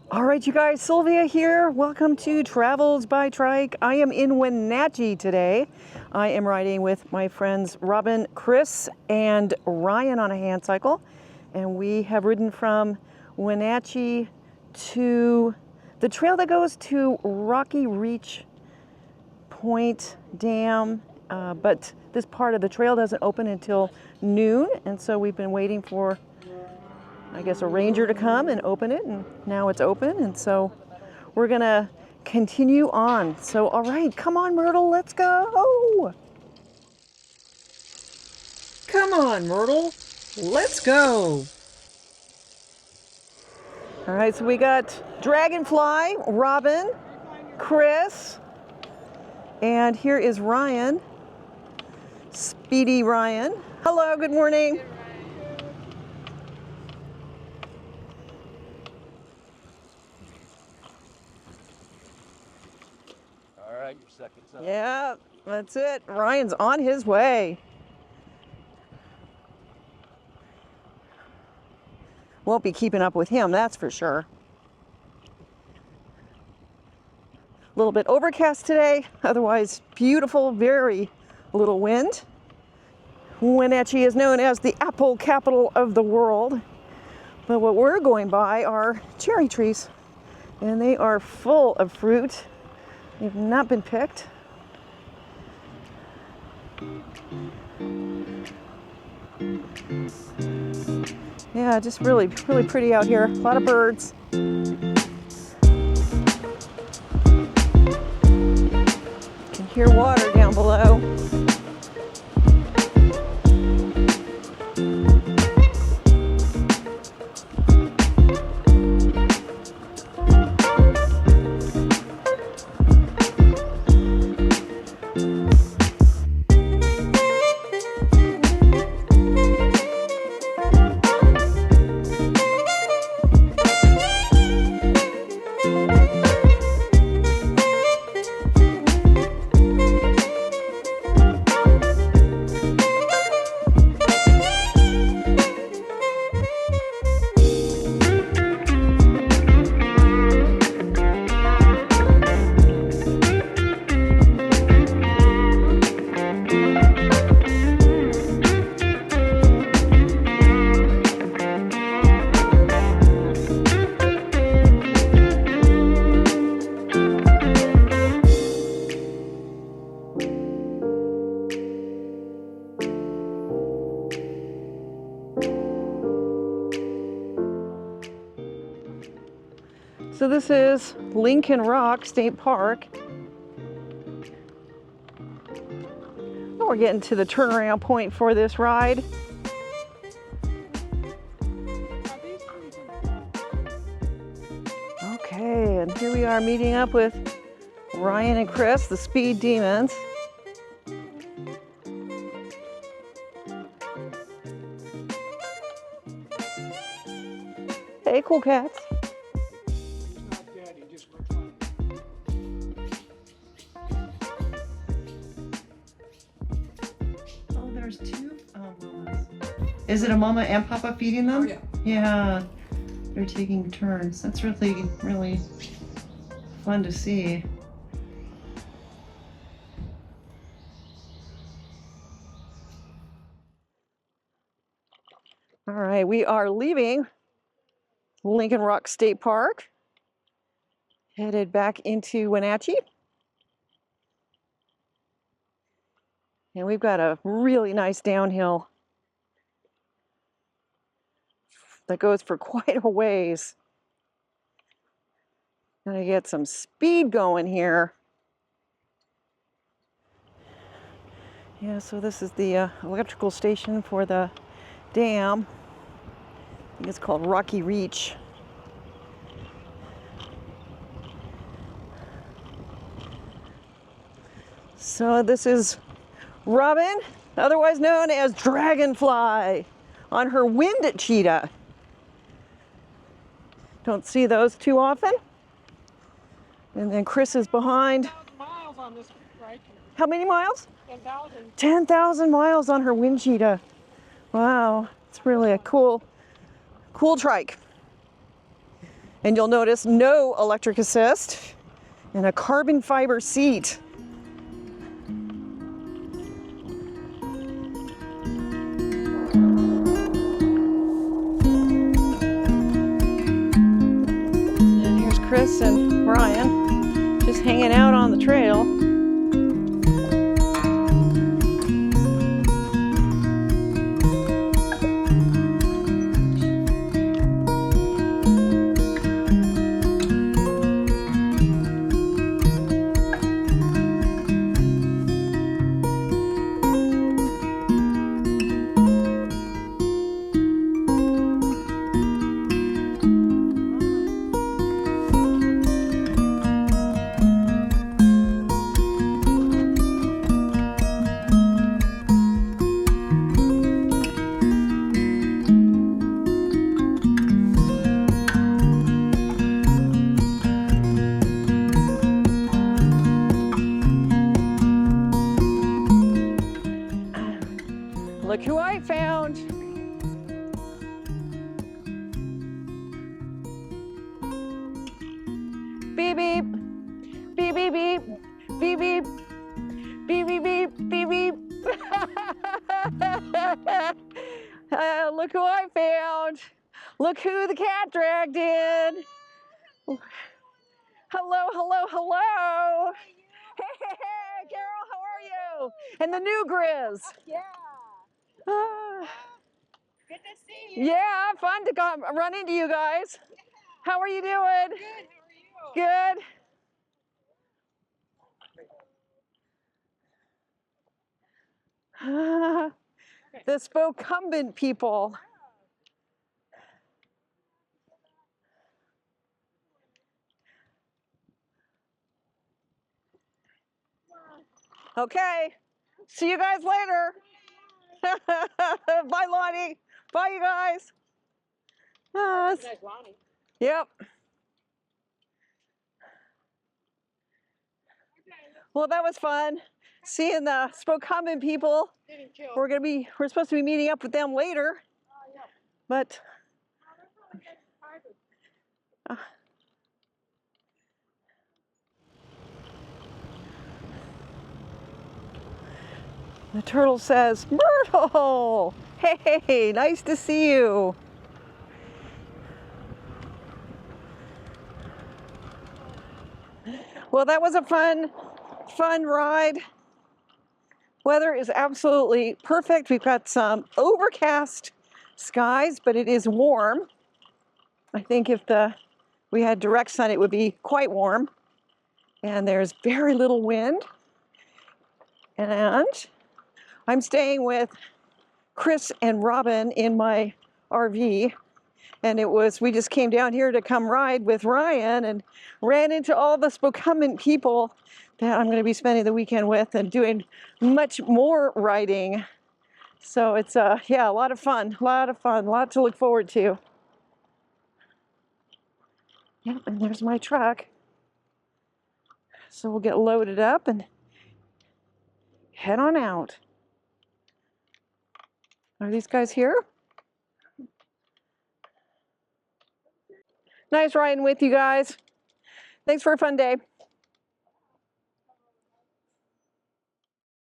All right, you guys, Sylvia here. Welcome to Travels by Trike. I am in Wenatchee today. I am riding with my friends Robin, Chris, and Ryan on a hand cycle. And we have ridden from Wenatchee to the trail that goes to Rocky Reach Point Dam. But this part of the trail doesn't open until noon. And so we've been waiting for, I guess, a ranger to come and open it, and now it's open, and so we're gonna continue on. So, all right, come on, Myrtle, let's go. Come on, Myrtle, let's go. All right, so we got Dragonfly, Robin, Chris, and here is Ryan, Speedy Ryan. Hello, good morning. Your seconds up. Yeah, that's it. Ryan's on his way. Won't be keeping up with him, that's for sure. A little bit overcast today, otherwise beautiful, very little wind. Wenatchee is known as the apple capital of the world. But what we're going by are cherry trees, and they are full of fruit. They've not been picked. Yeah, just really pretty out here. A lot of birds. You can hear water down below. So this is Lincoln Rock State Park. We're getting to the turnaround point for this ride. Okay, and here we are meeting up with Ryan and Chris, the Speed Demons. Hey, cool cats. There's two mamas. Is it a mama and papa feeding them? Oh, yeah. Yeah, they're taking turns. That's really fun to see. All right, we are leaving Lincoln Rock State Park, headed back into Wenatchee. And we've got a really nice downhill that goes for quite a ways. Gotta get some speed going here. Yeah, so this is the electrical station for the dam. I think it's called Rocky Reach. So this is Robin, otherwise known as Dragonfly, on her Wentachee. Don't see those too often. And then Chris is behind. 10,000 miles on this trike. How many miles? 10,000. 10,000 miles on her Wentachee. Wow, it's really a cool trike. And you'll notice no electric assist and a carbon fiber seat. And here's Chris and Ryan just hanging out on the trail. Look who I found. Beep beep, beep beep beep, beep beep, beep beep beep, beep beep. Look who I found. Look who the cat dragged in. Hello, hello, hello. Hey, Carol, how are you? And the new Grizz. Yeah. Ah. Good to see you. Yeah, fun to run into you guys. How are you doing? Good. How are you? Good. The Spokumbent people. Okay, see you guys later. Bye, Lonnie. Bye, you guys. Nice, Lonnie. Yep. Well, that was fun. Seeing the Spokumbent people. Getting killed. We're supposed to be meeting up with them later, Yeah. but the turtle says, Myrtle! Hey, nice to see you. Well, that was a fun ride. Weather is absolutely perfect. We've got some overcast skies, but it is warm. I think if we had direct sun, it would be quite warm. And there's very little wind. And I'm staying with Chris and Robin in my RV. And we just came down here to come ride with Ryan and ran into all the Spokumbent people that I'm going to be spending the weekend with and doing much more riding. So it's, yeah, a lot of fun, a lot to look forward to. Yep, and there's my truck. So we'll get loaded up and head on out. Are these guys here? Nice riding with you guys. Thanks for a fun day.